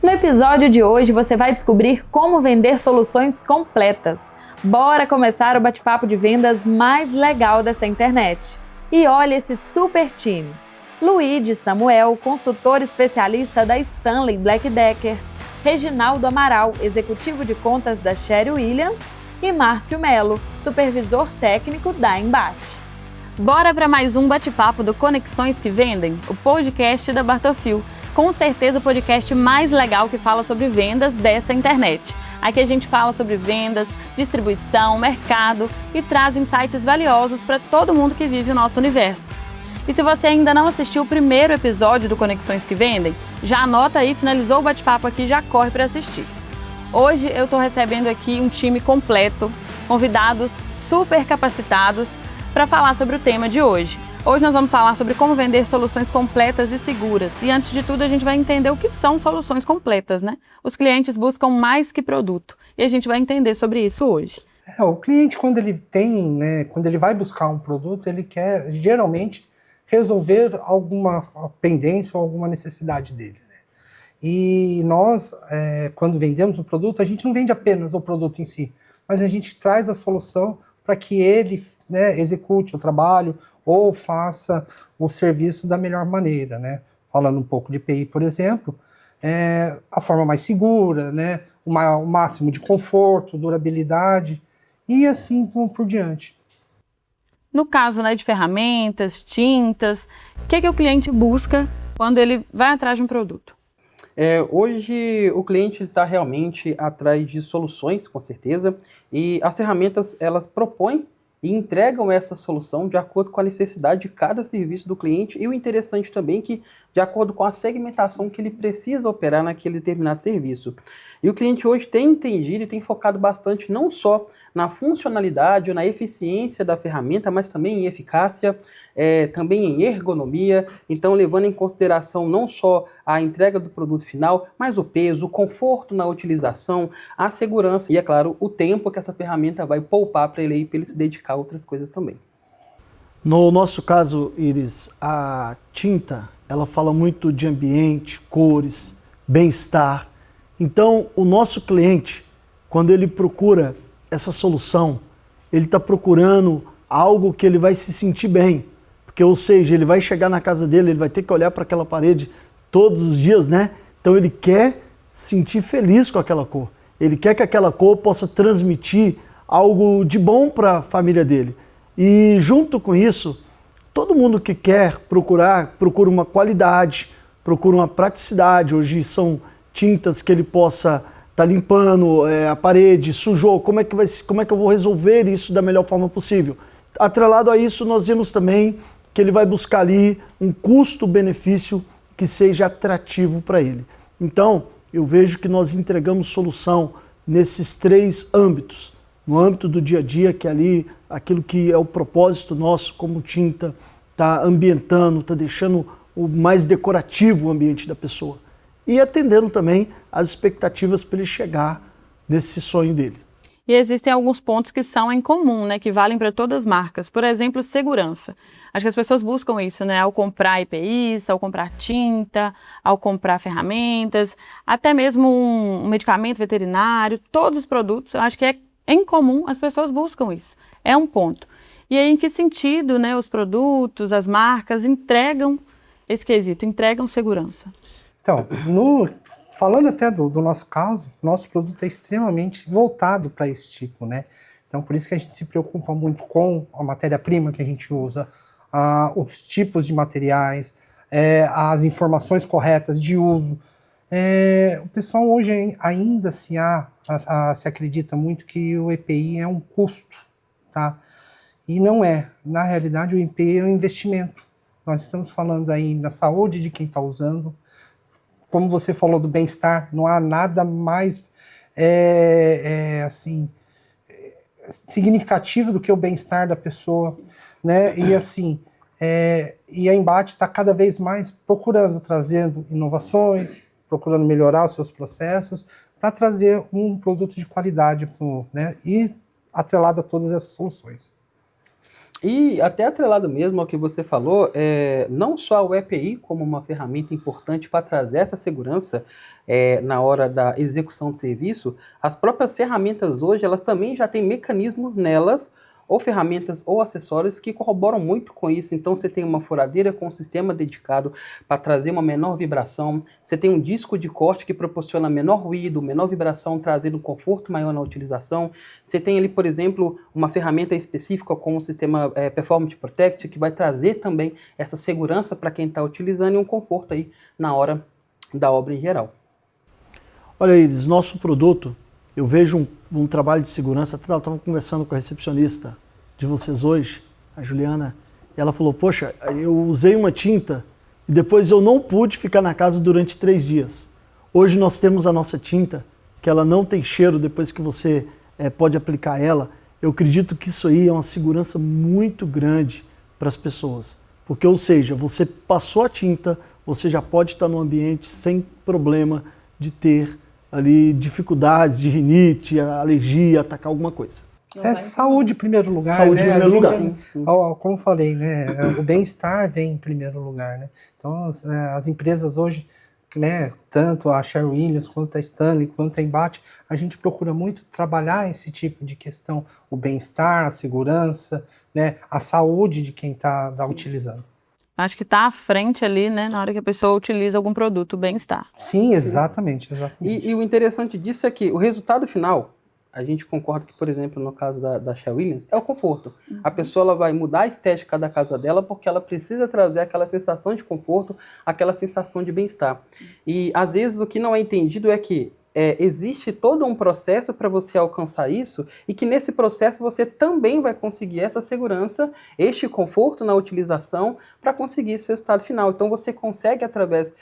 No episódio de hoje você vai descobrir como vender soluções completas. Bora começar o bate-papo de vendas mais legal dessa internet. E olha esse super time. Luíde Samuel, consultor especialista da Stanley Black Decker, Reginaldo Amaral, executivo de contas da Sherwin-Williams e Márcio Melo, supervisor técnico da Embate. Bora para mais um bate-papo do Conexões que Vendem, o podcast da Bartolfil. Com certeza o podcast mais legal que fala sobre vendas dessa internet. Aqui a gente fala sobre vendas, distribuição, mercado e traz insights valiosos para todo mundo que vive o nosso universo. E se você ainda não assistiu o primeiro episódio do Conexões que Vendem, já anota aí, finalizou o bate-papo aqui, já corre para assistir. Hoje eu estou recebendo aqui um time completo, convidados super capacitados para falar sobre o tema de hoje. Hoje nós vamos falar sobre como vender soluções completas e seguras. E antes de tudo, a gente vai entender o que são soluções completas, né? Os clientes buscam mais que produto. E a gente vai entender sobre isso hoje. O cliente, quando ele vai buscar um produto, ele quer, geralmente, resolver alguma pendência ou alguma necessidade dele, né? E nós, quando vendemos o produto, a gente não vende apenas o produto em si, mas a gente traz a solução para que ele, execute o trabalho ou faça o serviço da melhor maneira, né? Falando um pouco de EPI, por exemplo, a forma mais segura, né? O máximo de conforto, durabilidade e assim por diante. No caso, de ferramentas, tintas, o que o cliente busca quando ele vai atrás de um produto? Hoje o cliente está realmente atrás de soluções, com certeza, e as ferramentas elas propõem e entregam essa solução de acordo com a necessidade de cada serviço do cliente, e o interessante também é que de acordo com a segmentação que ele precisa operar naquele determinado serviço. E o cliente hoje tem entendido e tem focado bastante não só na funcionalidade ou na eficiência da ferramenta, mas também em eficácia, também em ergonomia, então levando em consideração não só a entrega do produto final, mas o peso, o conforto na utilização, a segurança e, é claro, o tempo que essa ferramenta vai poupar para ele se dedicar a outras coisas também. No nosso caso, Iris, a tinta, ela fala muito de ambiente, cores, bem-estar. Então, o nosso cliente, quando ele procura essa solução, ele está procurando algo que ele vai se sentir bem. Porque, ou seja, ele vai chegar na casa dele, ele vai ter que olhar para aquela parede todos os dias, né? Então, ele quer sentir feliz com aquela cor. Ele quer que aquela cor possa transmitir algo de bom para a família dele. E junto com isso, todo mundo que quer procura uma qualidade, procura uma praticidade. Hoje são tintas que ele possa estar limpando a parede, sujou, como é que eu vou resolver isso da melhor forma possível? Atrelado a isso, nós vimos também que ele vai buscar ali um custo-benefício que seja atrativo para ele. Então, eu vejo que nós entregamos solução nesses três âmbitos. No âmbito do dia a dia, que é ali aquilo que é o propósito nosso como tinta, está ambientando, está deixando o mais decorativo o ambiente da pessoa. E atendendo também as expectativas para ele chegar nesse sonho dele. E existem alguns pontos que são em comum, que valem para todas as marcas. Por exemplo, segurança. Acho que as pessoas buscam isso, ao comprar EPIs, ao comprar tinta, ao comprar ferramentas, até mesmo um medicamento veterinário, todos os produtos, eu acho que é em comum, as pessoas buscam isso. É um ponto. E aí, em que sentido, os produtos, as marcas entregam esse quesito, entregam segurança? Então, falando até do nosso caso, nosso produto é extremamente voltado para esse tipo, né? Então, por isso que a gente se preocupa muito com a matéria-prima que a gente usa, os tipos de materiais, as informações corretas de uso. O pessoal hoje ainda se acredita muito que o EPI é um custo, tá? E não é. Na realidade, o EPI é um investimento. Nós estamos falando aí da saúde de quem está usando. Como você falou do bem-estar, não há nada mais significativo do que o bem-estar da pessoa, né? E assim, e a Embate está cada vez mais trazendo inovações, procurando melhorar os seus processos para trazer um produto de qualidade, né? E atrelado a todas essas soluções. E até atrelado mesmo ao que você falou, não só o EPI como uma ferramenta importante para trazer essa segurança na hora da execução do serviço, as próprias ferramentas hoje, elas também já têm mecanismos nelas, ou ferramentas ou acessórios que corroboram muito com isso. Então você tem uma furadeira com um sistema dedicado para trazer uma menor vibração, você tem um disco de corte que proporciona menor ruído, menor vibração, trazendo um conforto maior na utilização. Você tem ali, por exemplo, uma ferramenta específica com o sistema Performance Protect, que vai trazer também essa segurança para quem está utilizando e um conforto aí na hora da obra em geral. Olha, Iris, nosso produto, eu vejo um trabalho de segurança. Até eu estava conversando com a recepcionista de vocês hoje, a Juliana, e ela falou, poxa, eu usei uma tinta e depois eu não pude ficar na casa durante 3 dias. Hoje nós temos a nossa tinta, que ela não tem cheiro depois que você pode aplicar ela. Eu acredito que isso aí é uma segurança muito grande para as pessoas. Porque, ou seja, você passou a tinta, você já pode estar no ambiente sem problema de ter ali dificuldades de rinite, alergia, atacar alguma coisa. Saúde em primeiro lugar. Saúde em primeiro lugar. Sim. Como falei, né, o bem-estar vem em primeiro lugar, né? Então as empresas hoje, né, tanto a Sherwin-Williams quanto a Stanley, quanto a Embate, a gente procura muito trabalhar esse tipo de questão, o bem-estar, a segurança, né, a saúde de quem está utilizando. Acho que está à frente ali, né, na hora que a pessoa utiliza algum produto, o bem-estar. Sim, exatamente. E o interessante disso é que o resultado final, a gente concorda que, por exemplo, no caso da Sherwin-Williams, é o conforto. A pessoa ela vai mudar a estética da casa dela porque ela precisa trazer aquela sensação de conforto, aquela sensação de bem-estar. E, às vezes, o que não é entendido é que existe todo um processo para você alcançar isso e que nesse processo você também vai conseguir essa segurança, este conforto na utilização para conseguir seu resultado final. Então você consegue, através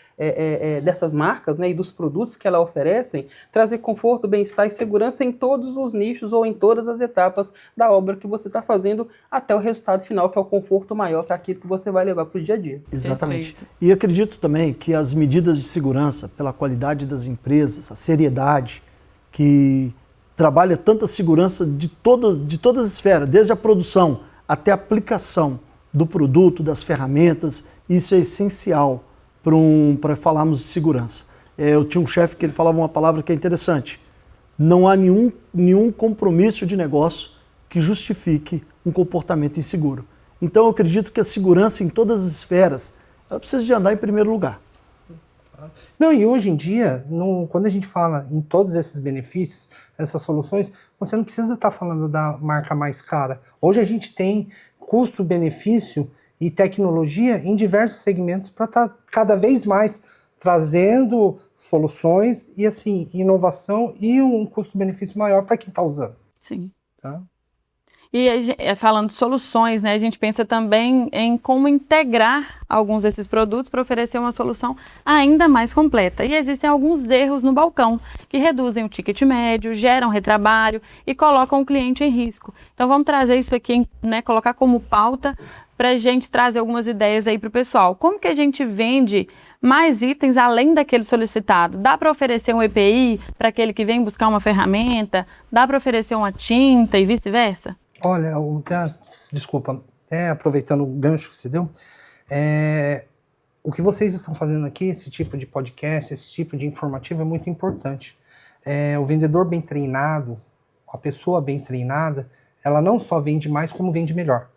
dessas marcas, né, e dos produtos que elas oferecem, trazer conforto, bem-estar e segurança em todos os nichos ou em todas as etapas da obra que você está fazendo até o resultado final, que é o conforto maior, que é aquilo que você vai levar para o dia a dia. Exatamente. Perfeito. E acredito também que as medidas de segurança, pela qualidade das empresas, a seriedade, que trabalha tanta segurança de todas as esferas, desde a produção até a aplicação do produto, das ferramentas, isso é essencial para falarmos de segurança. Eu tinha um chefe que ele falava uma palavra que é interessante: não há nenhum compromisso de negócio que justifique um comportamento inseguro. Então eu acredito que a segurança em todas as esferas, ela precisa de andar em primeiro lugar. Não, e hoje em dia, quando a gente fala em todos esses benefícios, essas soluções, você não precisa estar falando da marca mais cara. Hoje a gente tem custo-benefício e tecnologia em diversos segmentos para estar cada vez mais trazendo soluções e assim, inovação e um custo-benefício maior para quem está usando. Sim. Tá? E falando de soluções, né, a gente pensa também em como integrar alguns desses produtos para oferecer uma solução ainda mais completa. E existem alguns erros no balcão que reduzem o ticket médio, geram retrabalho e colocam o cliente em risco. Então vamos trazer isso aqui, né, colocar como pauta para a gente trazer algumas ideias aí para o pessoal. Como que a gente vende mais itens além daquele solicitado? Dá para oferecer um EPI para aquele que vem buscar uma ferramenta? Dá para oferecer uma tinta e vice-versa? Olha, desculpa, aproveitando o gancho que você deu, o que vocês estão fazendo aqui, esse tipo de podcast, esse tipo de informativo é muito importante. O vendedor bem treinado, a pessoa bem treinada, ela não só vende mais, como vende melhor.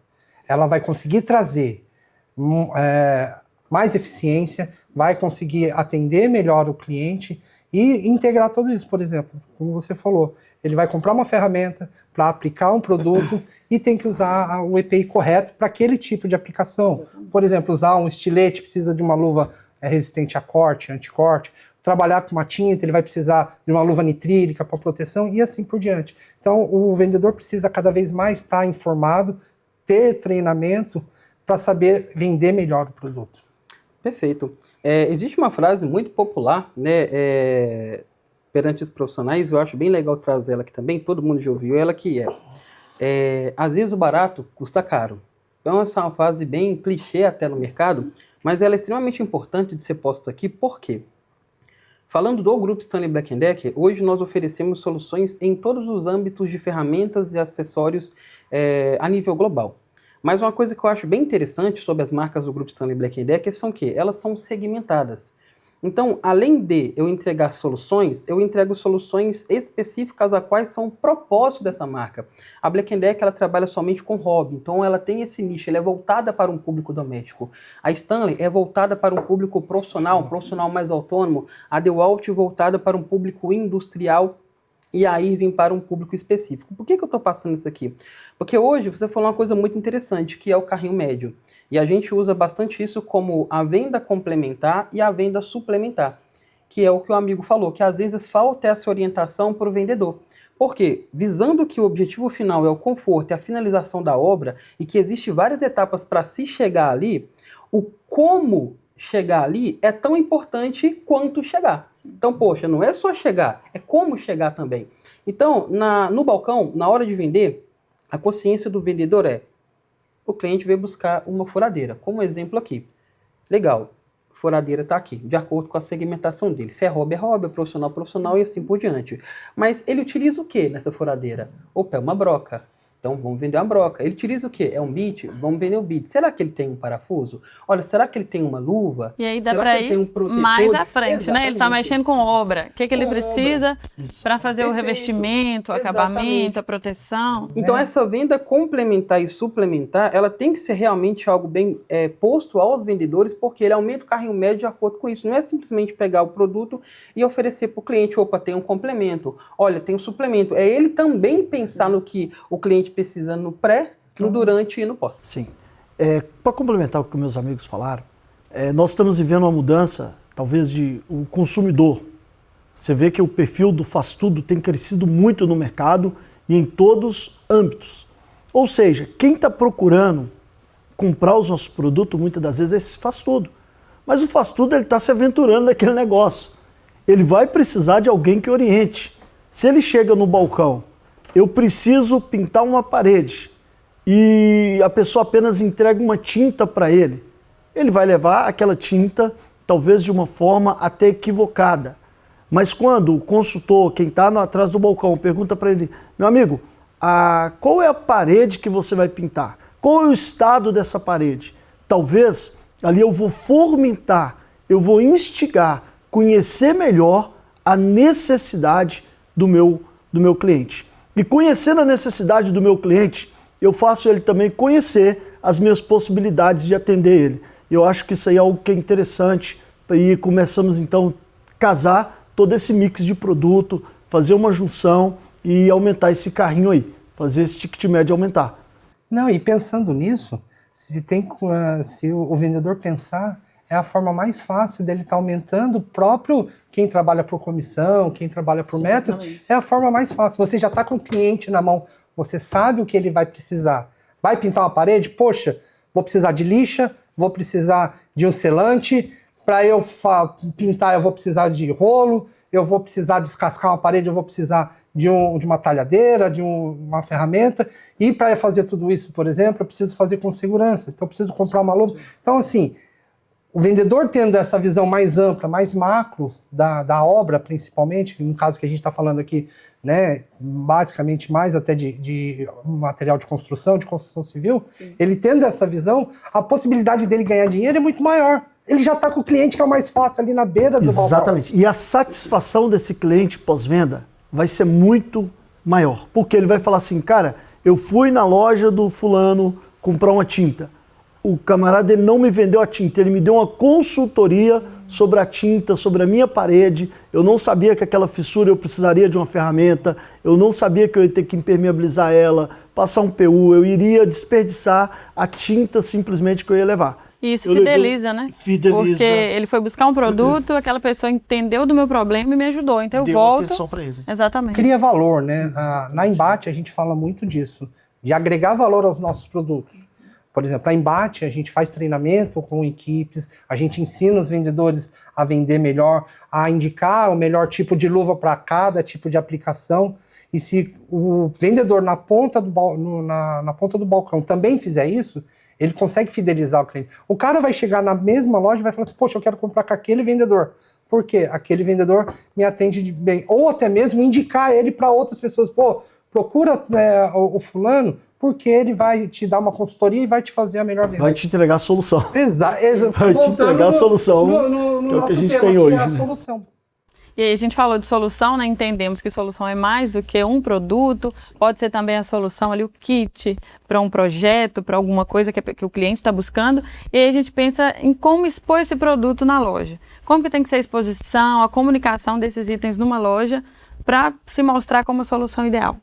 Ela vai conseguir trazer mais eficiência, vai conseguir atender melhor o cliente e integrar tudo isso. Por exemplo, como você falou, ele vai comprar uma ferramenta para aplicar um produto e tem que usar o EPI correto para aquele tipo de aplicação. Por exemplo, usar um estilete, precisa de uma luva resistente a corte, anticorte. Trabalhar com uma tinta, ele vai precisar de uma luva nitrílica para proteção e assim por diante. Então, o vendedor precisa cada vez mais estar informado, ter treinamento para saber vender melhor o produto. Perfeito. Existe uma frase muito popular, né, perante os profissionais, eu acho bem legal trazer ela aqui também, todo mundo já ouviu ela, que às vezes o barato custa caro. Então essa é uma frase bem clichê até no mercado, mas ela é extremamente importante de ser posta aqui, por quê? Falando do grupo Stanley Black & Decker, hoje nós oferecemos soluções em todos os âmbitos de ferramentas e acessórios a nível global. Mas uma coisa que eu acho bem interessante sobre as marcas do Grupo Stanley Black & Decker são que elas são segmentadas. Então, além de eu entregar soluções, eu entrego soluções específicas a quais são o propósito dessa marca. A Black & Decker, ela trabalha somente com hobby, então ela tem esse nicho, ela é voltada para um público doméstico. A Stanley é voltada para um público profissional, um profissional mais autônomo. A DeWalt voltada para um público industrial e a Irving para um público específico. Por que eu estou passando isso aqui? Porque hoje você falou uma coisa muito interessante, que é o carrinho médio. E a gente usa bastante isso como a venda complementar e a venda suplementar, que é o que o amigo falou, que às vezes falta essa orientação para o vendedor. Por quê? Visando que o objetivo final é o conforto e a finalização da obra, e que existem várias etapas para se chegar ali, o como chegar ali é tão importante quanto chegar. Então, poxa, não é só chegar, é como chegar também. Então, no balcão, na hora de vender, a consciência do vendedor é: o cliente veio buscar uma furadeira, como exemplo aqui. Legal, a furadeira está aqui, de acordo com a segmentação dele. Se é hobby, é profissional e assim por diante. Mas ele utiliza o que nessa furadeira? Opa, é uma broca. Então vamos vender uma broca. Ele utiliza o quê? É um bit? Vamos vender o bit. Será que ele tem um parafuso? Olha, será que ele tem uma luva? E aí dá para ir mais à frente, exatamente, né? Ele está mexendo com obra. O que ele precisa para fazer o revestimento, o acabamento, a proteção? Então essa venda complementar e suplementar, ela tem que ser realmente algo bem posto aos vendedores, porque ele aumenta o carrinho médio de acordo com isso. Não é simplesmente pegar o produto e oferecer para o cliente: opa, tem um complemento, olha, tem um suplemento. É ele também pensar no que o cliente precisa no pré, no durante e no pós. Sim. Para complementar o que meus amigos falaram, nós estamos vivendo uma mudança, talvez, de o consumidor. Você vê que o perfil do faz tudo tem crescido muito no mercado e em todos os âmbitos. Ou seja, quem está procurando comprar os nossos produtos, muitas das vezes, é esse faz tudo. Mas o faz tudo, ele está se aventurando naquele negócio. Ele vai precisar de alguém que oriente. Se ele chega no balcão: eu preciso pintar uma parede, e a pessoa apenas entrega uma tinta para ele, ele vai levar aquela tinta, talvez de uma forma até equivocada. Mas quando o consultor, quem está atrás do balcão, pergunta para ele: meu amigo, qual é a parede que você vai pintar? Qual é o estado dessa parede? Talvez ali eu vou fomentar, eu vou instigar, conhecer melhor a necessidade do meu cliente. E conhecendo a necessidade do meu cliente, eu faço ele também conhecer as minhas possibilidades de atender ele. Eu acho que isso aí é algo que é interessante, e começamos então a casar todo esse mix de produto, fazer uma junção e aumentar esse carrinho aí, fazer esse ticket médio aumentar. Não, e pensando nisso, se o vendedor pensar, é a forma mais fácil dele estar aumentando o próprio, quem trabalha por comissão, quem trabalha por metas, é a forma mais fácil. Você já está com o cliente na mão, você sabe o que ele vai precisar. Vai pintar uma parede? Poxa, vou precisar de lixa, vou precisar de um selante, para eu pintar eu vou precisar de rolo, eu vou precisar descascar uma parede, eu vou precisar de uma talhadeira, de uma ferramenta, e para fazer tudo isso, por exemplo, eu preciso fazer com segurança, então eu preciso comprar uma luva. Então, assim, o vendedor tendo essa visão mais ampla, mais macro da obra, principalmente, no caso que a gente está falando aqui, né, basicamente mais até de material de construção civil, sim, ele tendo essa visão, a possibilidade dele ganhar dinheiro é muito maior. Ele já está com o cliente que é o mais fácil ali na beira do balcão. Exatamente. E a satisfação desse cliente pós-venda vai ser muito maior. Porque ele vai falar assim: cara, eu fui na loja do fulano comprar uma tinta. O camarada ele não me vendeu a tinta, ele me deu uma consultoria sobre a tinta, sobre a minha parede. Eu não sabia que aquela fissura eu precisaria de uma ferramenta, eu não sabia que eu ia ter que impermeabilizar ela, passar um PU, eu iria desperdiçar a tinta simplesmente que eu ia levar. E isso fideliza, né? Fideliza. Porque ele foi buscar um produto, aquela pessoa entendeu do meu problema e me ajudou. Então eu volto. Atenção para ele. Exatamente. Cria valor, né? Na Embate a gente fala muito disso, de agregar valor aos nossos produtos. Por exemplo, a Embate, a gente faz treinamento com equipes, a gente ensina os vendedores a vender melhor, a indicar o melhor tipo de luva para cada tipo de aplicação. E se o vendedor na ponta do balcão também fizer isso, ele consegue fidelizar o cliente. O cara vai chegar na mesma loja e vai falar assim: poxa, eu quero comprar com aquele vendedor. Por quê? Aquele vendedor me atende bem. Ou até mesmo indicar ele para outras pessoas. Pô, procura o fulano, porque ele vai te dar uma consultoria e vai te fazer a melhor venda. Vai te entregar a solução. Exato. Vai te entregar a solução, que é o que a gente tem hoje. É a né? solução. E aí a gente falou de solução, né? Entendemos que solução é mais do que um produto, pode ser também a solução ali, o kit para um projeto, para alguma coisa que o cliente está buscando. E aí a gente pensa em como expor esse produto na loja. Como que tem que ser a exposição, a comunicação desses itens numa loja para se mostrar como a solução ideal.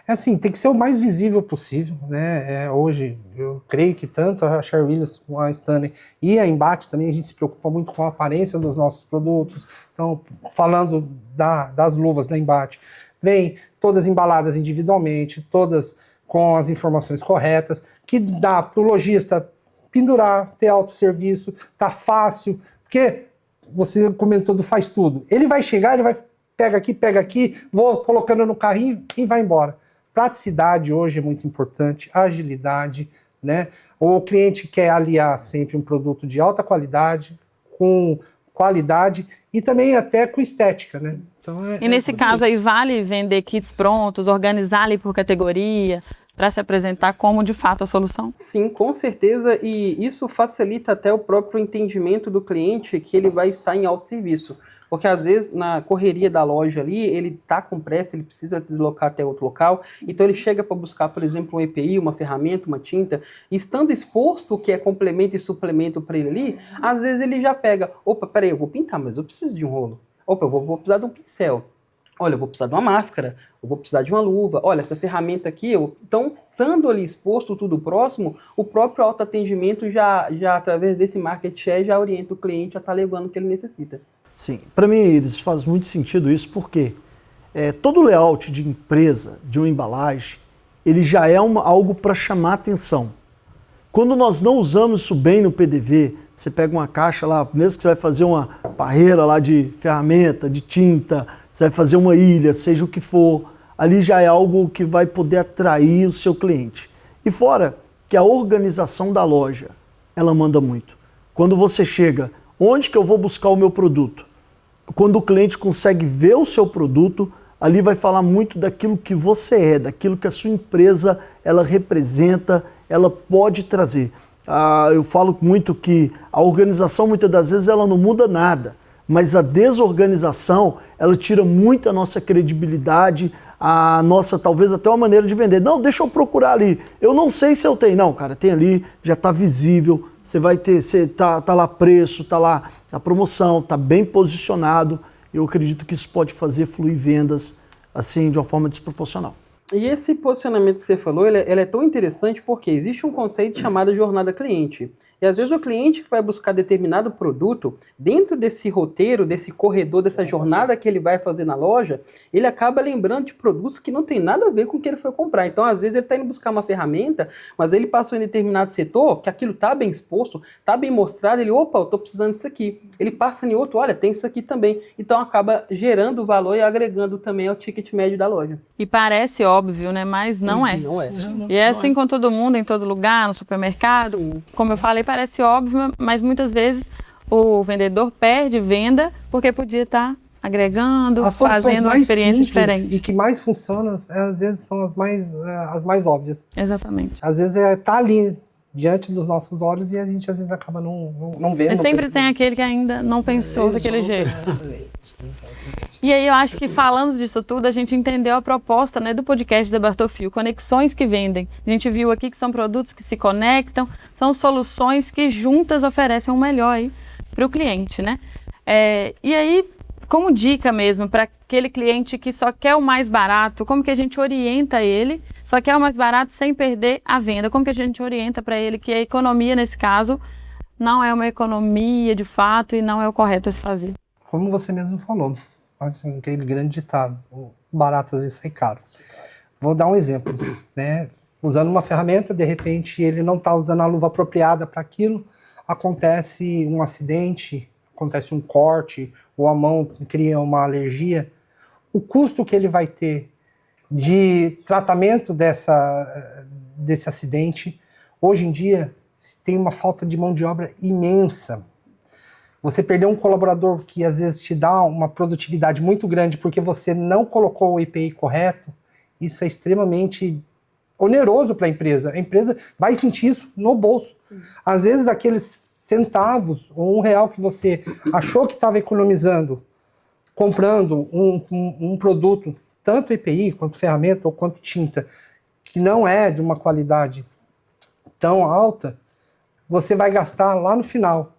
É assim, tem que ser o mais visível possível, né? Hoje, eu creio que tanto a Sherwin Williams, a Stanley e a Embate também, a gente se preocupa muito com a aparência dos nossos produtos. Então, falando das luvas da Embate, vem todas embaladas individualmente, todas com as informações corretas, que dá para o lojista pendurar, ter autosserviço, tá fácil, porque você comentou do faz tudo. Ele vai chegar, ele vai pega aqui, vou colocando no carrinho e vai embora. Praticidade hoje é muito importante, agilidade, né? O cliente quer aliar sempre um produto de alta qualidade, com qualidade e também até com estética, né? Então, e nesse caso aí vale vender kits prontos, organizar ali por categoria, para se apresentar como de fato a solução? Sim, com certeza, e isso facilita até o próprio entendimento do cliente que ele vai estar em autosserviço. Porque às vezes na correria da loja ali, ele está com pressa, ele precisa deslocar até outro local, então ele chega para buscar, por exemplo, um EPI, uma ferramenta, uma tinta, e estando exposto o que é complemento e suplemento para ele ali, às vezes ele já pega, opa, peraí, eu vou pintar, mas eu preciso de um rolo. Opa, eu vou precisar de um pincel. Olha, eu vou precisar de uma máscara, eu vou precisar de uma luva, olha, essa ferramenta aqui, então, estando ali exposto tudo próximo, o próprio autoatendimento já através desse market share, já orienta o cliente a estar levando o que ele necessita. Sim, para mim Iris, faz muito sentido isso, porque todo layout de empresa, de uma embalagem, ele já é algo para chamar atenção. Quando nós não usamos isso bem no PDV, você pega uma caixa lá, mesmo que você vai fazer uma barreira lá de ferramenta, de tinta, você vai fazer uma ilha, seja o que for, ali já é algo que vai poder atrair o seu cliente. E fora que a organização da loja, ela manda muito. Quando você chega, onde que eu vou buscar o meu produto? Quando o cliente consegue ver o seu produto, ali vai falar muito daquilo que você é, daquilo que a sua empresa ela representa, ela pode trazer. Eu falo muito que a organização muitas das vezes ela não muda nada, mas a desorganização ela tira muito a nossa credibilidade, a nossa talvez até uma maneira de vender. Não, deixa eu procurar ali. Eu não sei se eu tenho. Não, cara, tem ali, já está visível. Você vai ter, tá lá preço, tá lá a promoção, tá bem posicionado. Eu acredito que isso pode fazer fluir vendas assim de uma forma desproporcional. E esse posicionamento que você falou, ele é tão interessante porque existe um conceito chamado jornada cliente. E às vezes o cliente que vai buscar determinado produto, dentro desse roteiro, desse corredor, dessa jornada que ele vai fazer na loja, ele acaba lembrando de produtos que não tem nada a ver com o que ele foi comprar. Então às vezes ele está indo buscar uma ferramenta, mas ele passou em determinado setor, que aquilo está bem exposto, está bem mostrado, ele, opa, eu estou precisando disso aqui. Ele passa em outro, olha, tem isso aqui também. Então acaba gerando valor e agregando também ao ticket médio da loja. E parece óbvio, né? Mas não é. Não é. E é assim com todo mundo, em todo lugar, no supermercado. Como eu falei, parece óbvio, mas muitas vezes o vendedor perde venda porque podia estar agregando, fazendo uma experiência diferente. E que mais funcionam, às vezes, são as mais óbvias. Exatamente. Às vezes tá ali, diante dos nossos olhos, e a gente às vezes acaba não vendo. Sempre tem aquele que ainda não pensou daquele jeito. E aí eu acho que falando disso tudo, a gente entendeu a proposta, né, do podcast da Bartolfio, conexões que vendem. A gente viu aqui que são produtos que se conectam, são soluções que juntas oferecem o melhor aí para o cliente, né? E aí, como dica mesmo, para aquele cliente que só quer o mais barato, como que a gente orienta ele, só quer o mais barato sem perder a venda? Como que a gente orienta para ele que a economia, nesse caso, não é uma economia de fato e não é o correto a se fazer? Como você mesmo falou, aquele grande ditado, o barato às vezes sai caro. Vou dar um exemplo, né? Usando uma ferramenta, de repente ele não está usando a luva apropriada para aquilo, acontece um acidente, acontece um corte, ou a mão cria uma alergia. O custo que ele vai ter de tratamento desse acidente, hoje em dia, tem uma falta de mão de obra imensa. Você perdeu um colaborador que às vezes te dá uma produtividade muito grande porque você não colocou o EPI correto, Isso é extremamente oneroso para a empresa. A empresa vai sentir isso no bolso. Sim. Às vezes, aqueles centavos ou R$1 que você achou que estava economizando, comprando um produto, tanto EPI, quanto ferramenta ou quanto tinta, que não é de uma qualidade tão alta, você vai gastar lá no final.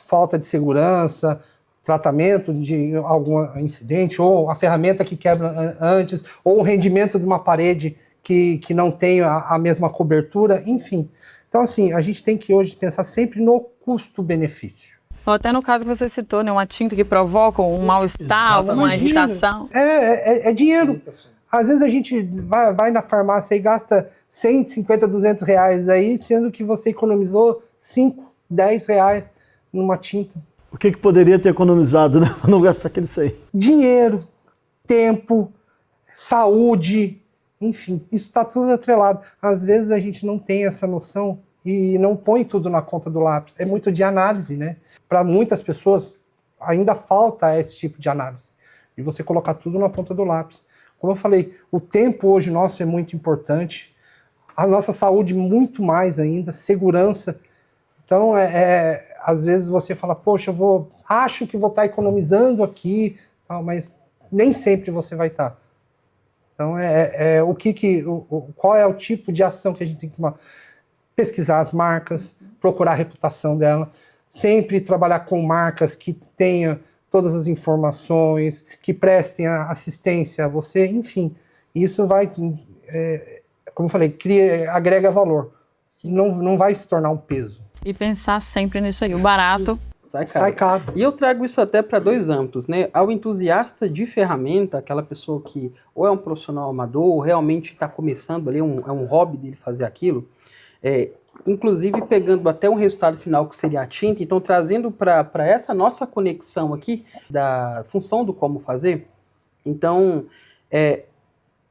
Falta de segurança, tratamento de algum incidente, ou a ferramenta que quebra antes, ou o rendimento de uma parede que não tem a mesma cobertura, enfim. Então, assim, a gente tem que hoje pensar sempre no custo-benefício. Até no caso que você citou, né, uma tinta que provoca um mal-estar, uma irritação. É dinheiro. Às vezes a gente vai na farmácia e gasta 150, R$200 aí, sendo que você economizou 5, R$10 numa tinta. O que poderia ter economizado, né? Para não gastar aquele isso aí? Dinheiro, tempo, saúde, enfim, isso está tudo atrelado. Às vezes a gente não tem essa noção e não põe tudo na conta do lápis. É muito de análise, né? Para muitas pessoas ainda falta esse tipo de análise. E você colocar tudo na ponta do lápis. Como eu falei, o tempo hoje nosso é muito importante. A nossa saúde muito mais ainda, segurança. Então, às vezes você fala, poxa, acho que vou estar economizando aqui, mas nem sempre você vai estar. Então, qual é o tipo de ação que a gente tem que tomar? Pesquisar as marcas, procurar a reputação dela, sempre trabalhar com marcas que tenham todas as informações, que prestem assistência a você, enfim. Isso vai, como eu falei, agrega valor. Não vai se tornar um peso. E pensar sempre nisso aí, o barato sai caro. E eu trago isso até para dois âmbitos, né? Ao entusiasta de ferramenta, aquela pessoa que ou é um profissional amador, ou realmente está começando ali, é um hobby dele fazer aquilo, inclusive pegando até um resultado final que seria a tinta, então trazendo para essa nossa conexão aqui da função do como fazer. Então,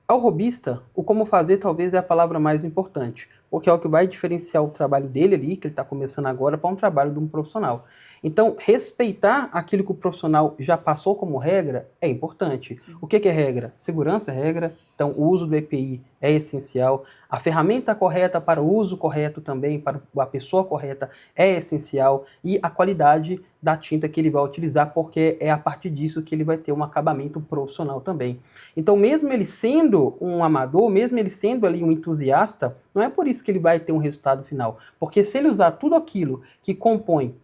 ao hobbyista, o como fazer talvez é a palavra mais importante, porque é o que vai diferenciar o trabalho dele ali, que ele está começando agora, para um trabalho de um profissional. Então, respeitar aquilo que o profissional já passou como regra é importante. Sim. O que é regra? Segurança é regra, então o uso do EPI é essencial. A ferramenta correta para o uso correto também, para a pessoa correta, é essencial. E a qualidade da tinta que ele vai utilizar, porque é a partir disso que ele vai ter um acabamento profissional também. Então, mesmo ele sendo um amador, mesmo ele sendo ali um entusiasta, não é por isso que ele vai ter um resultado final. Porque se ele usar tudo aquilo que compõe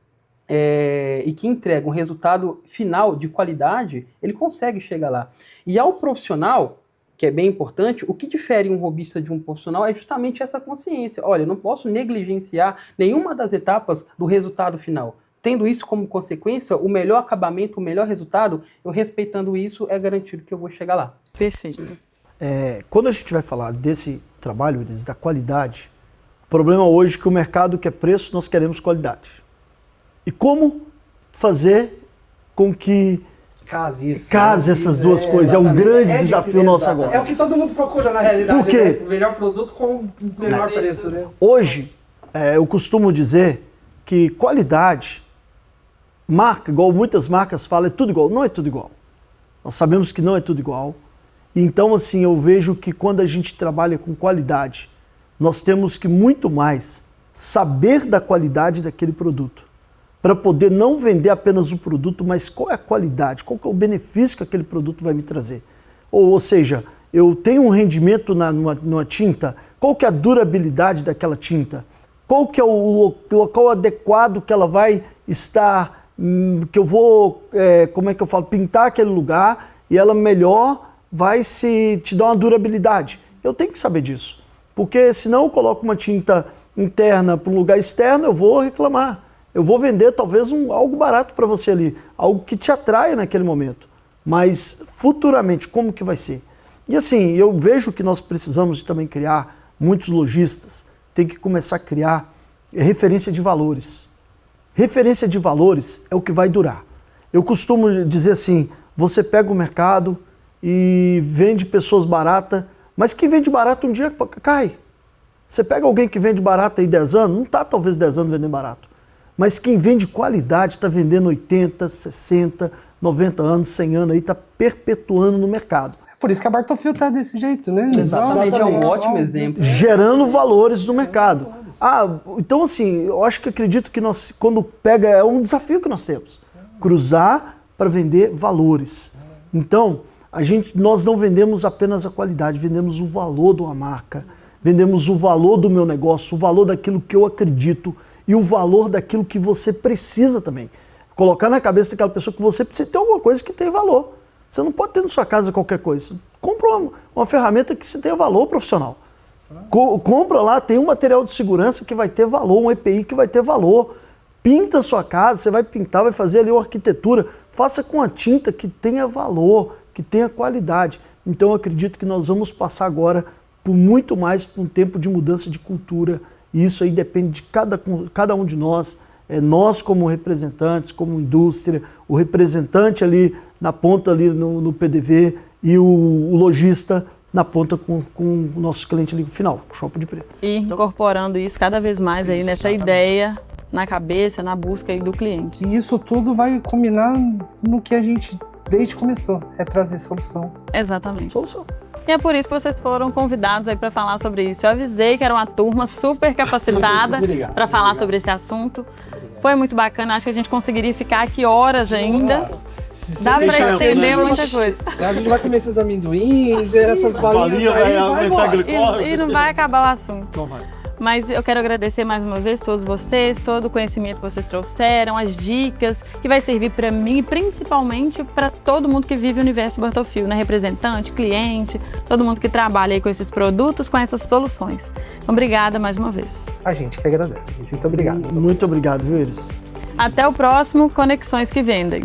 e que entrega um resultado final de qualidade, ele consegue chegar lá. E ao profissional, que é bem importante, o que difere um hobbyista de um profissional é justamente essa consciência. Olha, eu não posso negligenciar nenhuma das etapas do resultado final. Tendo isso como consequência, o melhor acabamento, o melhor resultado, eu respeitando isso, é garantido que eu vou chegar lá. Perfeito. Quando a gente vai falar desse trabalho, da qualidade, o problema hoje é que o mercado quer preço, nós queremos qualidade. E como fazer com que case essas duas coisas? É um grande desafio nosso agora. É o que todo mundo procura na realidade. Por quê? Né? O melhor produto com o menor preço. Né? Hoje, eu costumo dizer que qualidade, marca, igual muitas marcas falam, é tudo igual. Não é tudo igual. Nós sabemos que não é tudo igual. Então, assim, eu vejo que quando a gente trabalha com qualidade, nós temos que muito mais saber da qualidade daquele produto, para poder não vender apenas o produto, mas qual é a qualidade, qual que é o benefício que aquele produto vai me trazer. Ou seja, eu tenho um rendimento numa tinta, qual que é a durabilidade daquela tinta? Qual que é o local adequado que ela vai estar, que eu vou, pintar aquele lugar e ela melhor vai te dar uma durabilidade. Eu tenho que saber disso, porque senão eu coloco uma tinta interna para um lugar externo, eu vou reclamar. Eu vou vender talvez algo barato para você ali, algo que te atraia naquele momento. Mas futuramente, como que vai ser? E assim, eu vejo que nós precisamos de também criar, muitos lojistas têm que começar a criar referência de valores. Referência de valores é o que vai durar. Eu costumo dizer assim, você pega o mercado e vende pessoas baratas, mas quem vende barato um dia cai. Você pega alguém que vende barato aí 10 anos, não está talvez 10 anos vendendo barato. Mas quem vende qualidade está vendendo 80, 60, 90 anos, 100 anos, aí está perpetuando no mercado. Por isso que a Bartolfio tá desse jeito, né? Exatamente, é um ótimo exemplo. Gerando valores no mercado. Então assim, eu acho que acredito que nós, quando pega, é um desafio que nós temos. Cruzar para vender valores. Então, nós não vendemos apenas a qualidade, vendemos o valor de uma marca, vendemos o valor do meu negócio, o valor daquilo que eu acredito e o valor daquilo que você precisa também. Colocar na cabeça daquela pessoa que você precisa ter alguma coisa que tem valor. Você não pode ter na sua casa qualquer coisa. Compra uma ferramenta que tenha valor profissional. Compra lá, tem um material de segurança que vai ter valor, um EPI que vai ter valor. Pinta a sua casa, você vai pintar, vai fazer ali uma arquitetura. Faça com a tinta que tenha valor, que tenha qualidade. Então eu acredito que nós vamos passar agora por muito mais por um tempo de mudança de cultura. E isso aí depende de cada um de nós. Nós como representantes, como indústria, o representante ali na ponta ali no PDV e o lojista na ponta com o nosso cliente ali no final, o Shopping de Preto. E incorporando isso cada vez mais aí nessa ideia na cabeça, na busca aí do cliente. E isso tudo vai combinar no que a gente desde que começou, é trazer solução. Exatamente. Solução. E é por isso que vocês foram convidados aí para falar sobre isso. Eu avisei que era uma turma super capacitada para falar sobre esse assunto. Foi muito bacana, acho que a gente conseguiria ficar aqui horas ainda. Dá para estender muita coisa. A gente vai comer esses amendoins, essas balinhas aí, e não vai acabar o assunto. Não vai. Mas eu quero agradecer mais uma vez todos vocês, todo o conhecimento que vocês trouxeram, as dicas que vai servir para mim e principalmente para todo mundo que vive o universo Bartolfio, né? Representante, cliente, todo mundo que trabalha aí com esses produtos, com essas soluções. Então, obrigada mais uma vez. A gente que agradece. Muito obrigado. Muito obrigado, viu, Iris? Até o próximo Conexões que Vendem.